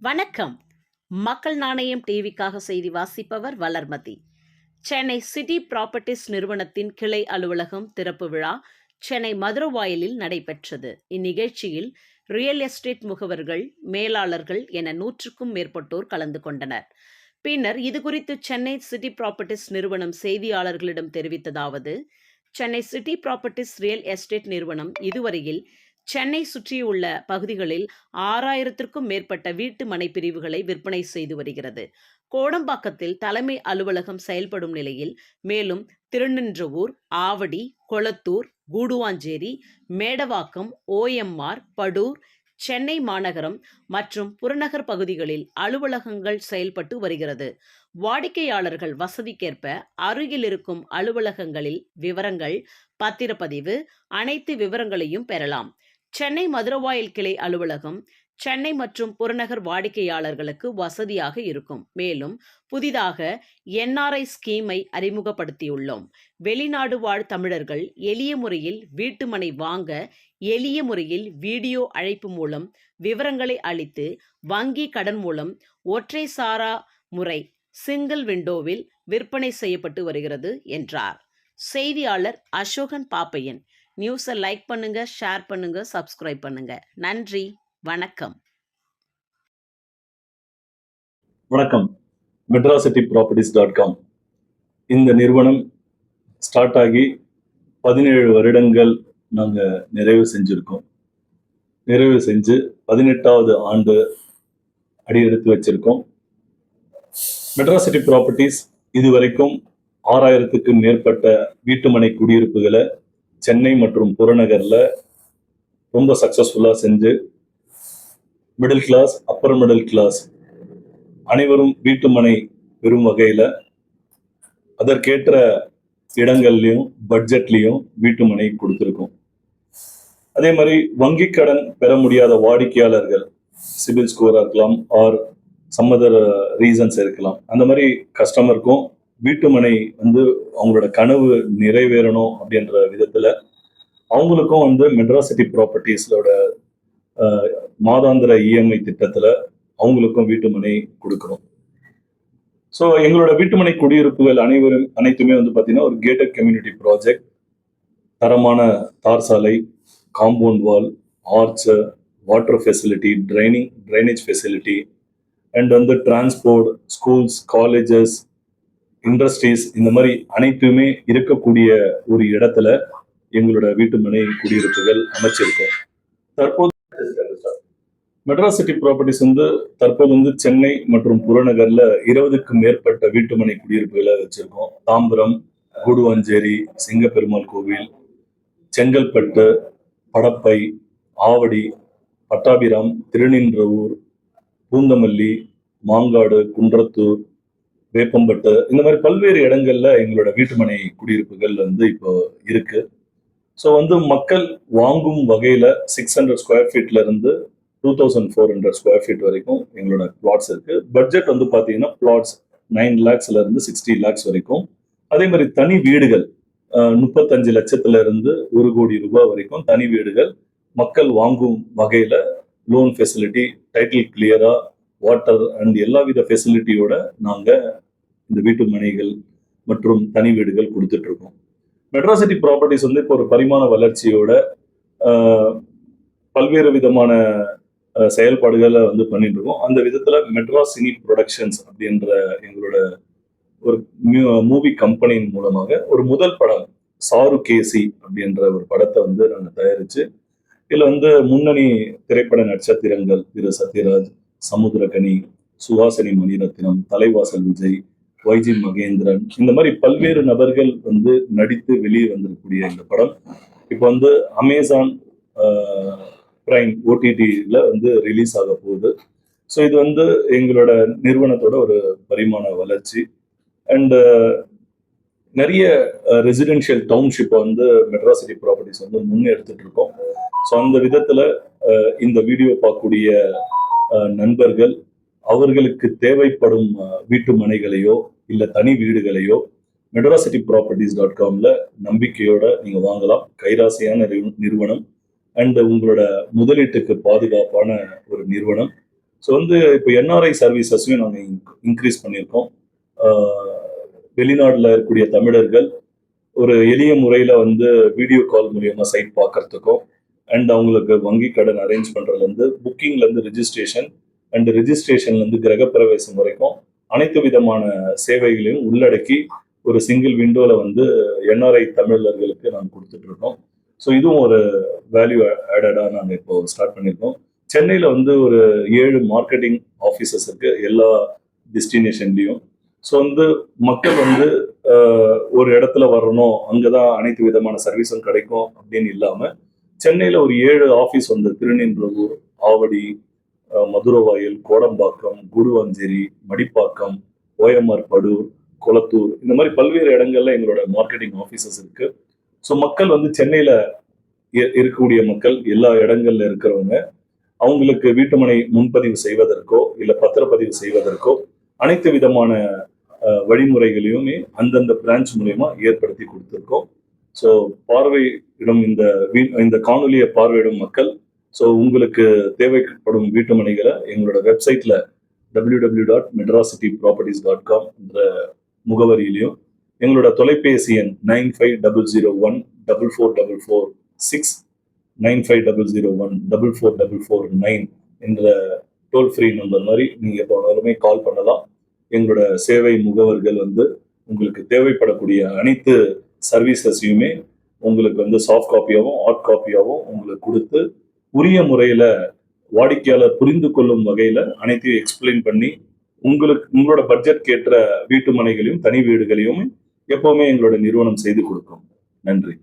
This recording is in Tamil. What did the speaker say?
வணக்கம். மக்கள் நாணயம் டிவிக்காக செய்தி வாசிப்பவர் வளர்மதி. சென்னை சிட்டி ப்ராப்பர்ட்டிஸ் நிறுவனத்தின் கிளை அலுவலகம் திறப்பு விழா சென்னை மதுரவாயலில் நடைபெற்றது. இந்நிகழ்ச்சியில் ரியல் எஸ்டேட் முகவர்கள், மேலாளர்கள் என 100க்கும் மேற்பட்டோர் கலந்து கொண்டனர். பின்னர் இதுகுறித்து சென்னை சிட்டி ப்ராப்பர்ட்டிஸ் நிறுவனம் செய்தியாளர்களிடம் தெரிவித்ததாவது: Chennai city properties real estate நிறுவனம் இதுவரையில் சென்னை சுற்றியுள்ள பகுதிகளில் 6000க்கும் மேற்பட்ட வீட்டு மனை பிரிவுகளை விற்பனை செய்து வருகிறது. கோடம்பாக்கத்தில் தலைமை அலுவலகம் செயல்படும் நிலையில் மேலும் திருநின்றவூர், ஆவடி, கொளத்தூர், கூடுவாஞ்சேரி, மேடவாக்கம், OMR, படூர், சென்னை மாநகரம் மற்றும் புறநகர் பகுதிகளில் அலுவலகங்கள் செயல்பட்டு வருகிறது. வாடிக்கையாளர்கள் வசதிக்கேற்ப அருகில் இருக்கும் அலுவலகங்களில் விவரங்கள், பத்திரப்பதிவு அனைத்து விவரங்களையும் பெறலாம். சென்னை மதுரவாயல் கிளை அலுவலகம் சென்னை மற்றும் புறநகர் வாடிக்கையாளர்களுக்கு வசதியாக இருக்கும். மேலும் புதிதாக NRI ஸ்கீமை அறிமுகப்படுத்தியுள்ளோம். வெளிநாடு வாழ் தமிழர்கள் எளிய முறையில் வீட்டுமனை வாங்க எளிய முறையில் வீடியோ அழைப்பு மூலம் விவரங்களை அளித்து வங்கி கடன் மூலம் ஒற்றை சாரா முறை சிங்கிள் விண்டோவில் விற்பனை செய்யப்பட்டு வருகிறது என்றார். செய்தியாளர் அசோகன் பாப்பையன். நியூஸை லைக் பண்ணுங்க, ஷேர் பண்ணுங்க, சப்ஸ்கிரைப் பண்ணுங்க. நன்றி, வணக்கம். வணக்கம். metrocityproperties.com இந்த நிறுவனம் ஸ்டார்ட் ஆகி 17 வருடங்கள் நாங்கள் நிறைவு செஞ்சுருக்கோம். நிறைவு செஞ்சு 18வது ஆண்டு அடியெடுத்து வச்சிருக்கோம். மெட்ராசிட்டி ப்ராப்பர்ட்டிஸ் இதுவரைக்கும் 6000க்கும் மேற்பட்ட வீட்டுமனை குடியிருப்புகளை சென்னை மற்றும் புறநகரில் ரொம்ப சக்ஸஸ்ஃபுல்லாக செஞ்சு middle class, upper middle class அனைவரும் வீட்டுமனை பெறும் வகையில் அதற்கேற்ற இடங்கள்லையும் பட்ஜெட்லையும் வீட்டுமனை கொடுத்துருக்கோம். அதே மாதிரி வங்கி கடன் பெற முடியாத வாடிக்கையாளர்கள், சிபில் ஸ்கோராக இருக்கலாம் ஆர் சம் அதர் ரீசன்ஸ் இருக்கலாம், அந்த மாதிரி கஸ்டமருக்கும் வீட்டுமனை அவங்களோட கனவு நிறைவேறணும் அப்படின்ற விதத்தில் அவங்களுக்கும் மெட்ராசிட்டி ப்ராப்பர்ட்டிஸோட மாதாந்திர EMI திட்டத்தில் அவங்களுக்கும் வீட்டுமனை கொடுக்குறோம். ஸோ எங்களோட வீட்டுமனை குடியிருப்புகள் அனைத்துமே பார்த்தீங்கன்னா ஒரு கேட்டட் கம்யூனிட்டி ப்ராஜெக்ட், தரமான தார் சாலை, compound wall, arch, water facility, drainage facility and transport, schools, colleges, industries, இந்த மாதிரி அனைத்துமே இருக்கக்கூடிய ஒரு இடத்துல எங்களோட வீட்டுமனை குடியிருப்புகள் அமைச்சிருக்கோம். தற்போது மெட்ராசிட்டி ப்ராப்பர்ட்டிஸ் தற்போது சென்னை மற்றும் புறநகர்ல 20க்கும் மேற்பட்ட வீட்டுமனை குடியிருப்புகளை வச்சிருக்கோம். தாம்பரம், கூடுவாஞ்சேரி, சிங்கப்பெருமாள் கோவில், செங்கல்பட்டு, படப்பை, ஆவடி, பட்டாபிராம், திருநின்றவூர், பூந்தமல்லி, மாங்காடு, குன்றத்தூர், வேப்பம்பட்டு, இந்த மாதிரி பல்வேறு இடங்கள்ல எங்களோட வீட்டுமனை குடியிருப்புகள் இப்போ இருக்கு. ஸோ மக்கள் வாங்கும் வகையில 600 ஸ்கொயர் ஃபீட்ல இருந்து 2400 ஸ்கொயர் ஃபீட் வரைக்கும் எங்களோட பிளாட்ஸ் இருக்கு. பட்ஜெட் பாத்தீங்கன்னா பிளாட்ஸ் 9 lakhsல இருந்து 60 lakhs வரைக்கும். அதே மாதிரி தனி வீடுகள் 35 லட்சத்துல இருந்து 1 கோடி ரூபாய் வரைக்கும் தனி வீடுகள் மக்கள் வாங்கும் வகையில லோன் ஃபெசிலிட்டி, டைட்டில் கிளியரா, வாட்டர் அண்ட் எல்லா வித ஃபெசிலிட்டியோட நாங்க இந்த வீட்டு மனைகள் மற்றும் தனி வீடுகள் கொடுத்துட்டு இருக்கோம். மெட்ராசிட்டி ப்ராப்பர்ட்டிஸ் இப்போ ஒரு பரிமாண வளர்ச்சியோட பல்வேறு விதமான செயல்பாடுகளை பண்ணிட்டு இருக்கோம். அந்த விதத்துல மெட்ராசினி ப்ரொடக்ஷன்ஸ் அப்படின்ற எங்களோட ஒரு மூவி கம்பெனியின் மூலமாக ஒரு முதல் படம் சாருகேசி அப்படின்ற ஒரு படத்தை நாங்கள் தயாரிச்சு இதுல முன்னணி திரைப்பட நட்சத்திரங்கள் திரு சத்யராஜ், சமுத்திரகனி, சுஹாசினி மணிரத்னம், தலைவாசல் விஜய், YG மகேந்திரன், இந்த மாதிரி பல்வேறு நபர்கள் நடித்து வெளியே வந்திருக்கக்கூடிய இந்த படம் இப்போ அமேசான் பிரைம் OTTல ரிலீஸ் ஆக போகுது. ஸோ இது எங்களோட நிறுவனத்தோட ஒரு பரிமாண வளர்ச்சி அண்ட் நிறைய ரெசிடென்ஷியல் டவுன்ஷிப்பை மெட்ராசிட்டி ப்ராப்பர்ட்டிஸ் முன்னெடுத்துட்டு இருக்கோம். ஸோ அந்த விதத்துல இந்த வீடியோ பார்க்கக்கூடிய நண்பர்கள் அவர்களுக்கு தேவைப்படும் வீட்டு மனைகளையோ இல்ல தனி வீடுகளையோ metrocityproperties.comல நம்பிக்கையோட நீங்க வாங்கலாம். கைராசியான நிறுவனம் அண்ட் உங்களோட முதலீட்டுக்கு பாதுகாப்பான ஒரு நிறுவனம். ஸோ வந்து இப்போ என்ஆர்ஐ சர்வீசஸையும் நாங்கள் இன்க்ரீஸ் பண்ணியிருக்கோம். வெளிநாட்டில் இருக்கக்கூடிய தமிழர்கள் ஒரு எளிய முறையில் வந்து வீடியோ கால் மூலியமாக சைட் பார்க்கறதுக்கும் அண்ட் அவங்களுக்கு வங்கி கடன் அரேஞ்ச் பண்ணுறதுலேருந்து புக்கிங்லேருந்து ரிஜிஸ்ட்ரேஷன் அண்ட் ரிஜிஸ்ட்ரேஷன்லேருந்து கிரகப்பிரவேசம் வரைக்கும் அனைத்து விதமான சேவைகளையும் உள்ளடக்கி ஒரு சிங்கிள் விண்டோவில் வந்து என்ஆர்ஐ தமிழர்களுக்கு நாங்கள் கொடுத்துட்ருக்கோம். ஸோ இதுவும் ஒரு வேல்யூ ஆடடாக நாங்கள் இப்போ ஸ்டார்ட் பண்ணியிருக்கோம். சென்னையில் வந்து ஒரு 7 மார்க்கெட்டிங் ஆஃபீஸஸ் இருக்குது எல்லா டெஸ்டினேஷன்லேயும். ஸோ வந்து மக்கள் வந்து ஒரு இடத்துல வரணும், அங்கே தான் அனைத்து விதமான சர்வீஸும் கிடைக்கும் அப்படின்னு இல்லாமல் சென்னையில் ஒரு 7 ஆஃபீஸ் வந்து திருநின்றவூர், ஆவடி, மதுரவாயல், கோடம்பாக்கம், கூடுவாஞ்சேரி, மடிப்பாக்கம், ஓஎம்ஆர் படூர், கொளத்தூர், இந்த மாதிரி பல்வேறு இடங்கள்ல எங்களோட மார்க்கெட்டிங் ஆஃபீஸஸ் இருக்கு. ஸோ மக்கள் வந்து சென்னையில் இருக்கக்கூடிய மக்கள் எல்லா இடங்கள்ல இருக்கிறவங்க அவங்களுக்கு வீட்டுமனை முன்பதிவு செய்வதற்கோ இல்லை பத்திரப்பதிவு செய்வதற்கோ அனைத்து விதமான வழிமுறைகளையுமே அந்தந்த பிரான்ச் மூலயமா ஏற்படுத்தி கொடுத்துருக்கோம். ஸோ பார்வையிடும் இந்த காணொலியை பார்வையிடும் மக்கள் ஸோ உங்களுக்கு தேவைப்படும் வீட்டுமனைகளை எங்களோட வெப்சைட்ல www.metrocityproperties.com என்ற முகவரியிலையும் எங்களோட தொலைபேசி எண் 9500144446 9500144449 என்ற டோல் ஃப்ரீ நம்பர் மாதிரி நீங்க எப்போனாலுமே கால் பண்ணலாம். எங்களோட சேவை முகவர்கள் வந்து உங்களுக்கு தேவைப்படக்கூடிய அனைத்து சர்வீசஸையுமே உங்களுக்கு வந்து சாஃப்ட் காப்பியாகவும் ஹார்ட் காப்பியாகவும் உங்களுக்கு கொடுத்து உரிய முறையில வாடிக்கையாளர் புரிந்து கொள்ளும் வகையில அனைத்தையும் எக்ஸ்பிளைன் பண்ணி உங்களோட பட்ஜெட் ஏற்ற வீட்டு மனைகளையும் தனி வீடுகளையும் எப்பவுமே எங்களோட நிறுவனம் செய்து கொடுக்கும். நன்றி.